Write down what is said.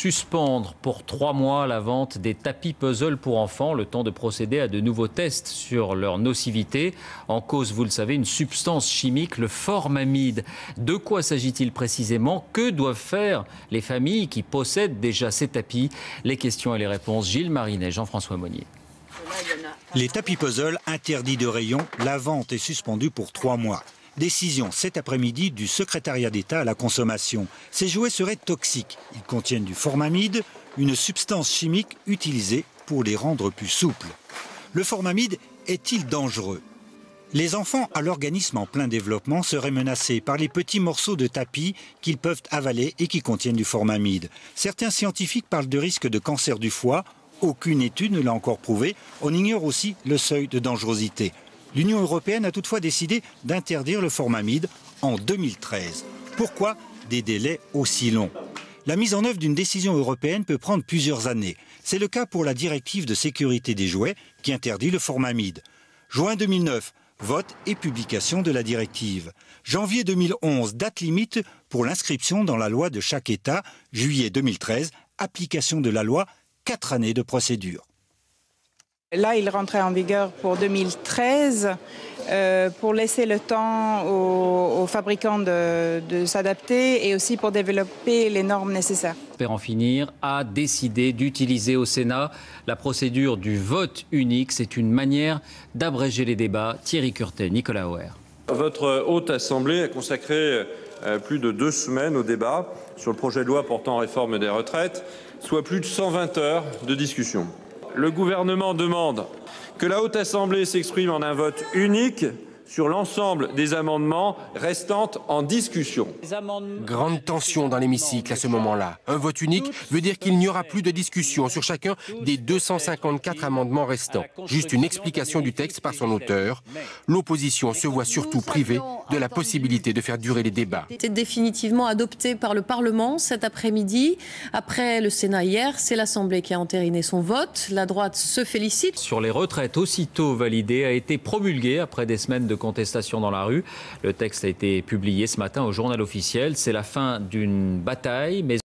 Suspendre pour 3 mois la vente des tapis puzzle pour enfants, le temps de procéder à de nouveaux tests sur leur nocivité. En cause, vous le savez, une substance chimique, le formamide. De quoi s'agit-il précisément? Que doivent faire les familles qui possèdent déjà ces tapis? Les questions et les réponses, Gilles Marinet, Jean-François Monnier. Les tapis puzzle interdits de rayon, la vente est suspendue pour 3 mois. Décision cet après-midi du secrétariat d'État à la consommation. Ces jouets seraient toxiques. Ils contiennent du formamide, une substance chimique utilisée pour les rendre plus souples. Le formamide est-il dangereux? Les enfants à l'organisme en plein développement seraient menacés par les petits morceaux de tapis qu'ils peuvent avaler et qui contiennent du formamide. Certains scientifiques parlent de risque de cancer du foie. Aucune étude ne l'a encore prouvé. On ignore aussi le seuil de dangerosité. L'Union européenne a toutefois décidé d'interdire le formamide en 2013. Pourquoi des délais aussi longs? La mise en œuvre d'une décision européenne peut prendre plusieurs années. C'est le cas pour la directive de sécurité des jouets qui interdit le formamide. Juin 2009, vote et publication de la directive. Janvier 2011, date limite pour l'inscription dans la loi de chaque État. Juillet 2013, application de la loi, 4 années de procédure. Là, il rentrait en vigueur pour 2013 pour laisser le temps aux fabricants de s'adapter et aussi pour développer les normes nécessaires. Pour en finir, a décidé d'utiliser au Sénat la procédure du vote unique. C'est une manière d'abréger les débats. Thierry Curtet, Nicolas Auer. Votre Haute Assemblée a consacré plus de 2 semaines au débat sur le projet de loi portant réforme des retraites, soit plus de 120 heures de discussion. Le gouvernement demande que la Haute Assemblée s'exprime en un vote unique sur l'ensemble des amendements restant en discussion. Grande tension dans l'hémicycle à ce moment-là. Un vote unique veut dire qu'il n'y aura plus de discussion sur chacun des 254 amendements restants. Juste une explication du texte par son auteur. L'opposition se voit surtout privée de la possibilité de faire durer les débats. C'est définitivement adopté par le Parlement cet après-midi. Après le Sénat hier, c'est l'Assemblée qui a entériné son vote. La droite se félicite. Sur les retraites, aussitôt validé, a été promulgué après des semaines de contestation dans la rue. Le texte a été publié ce matin au Journal officiel. C'est la fin d'une bataille, mais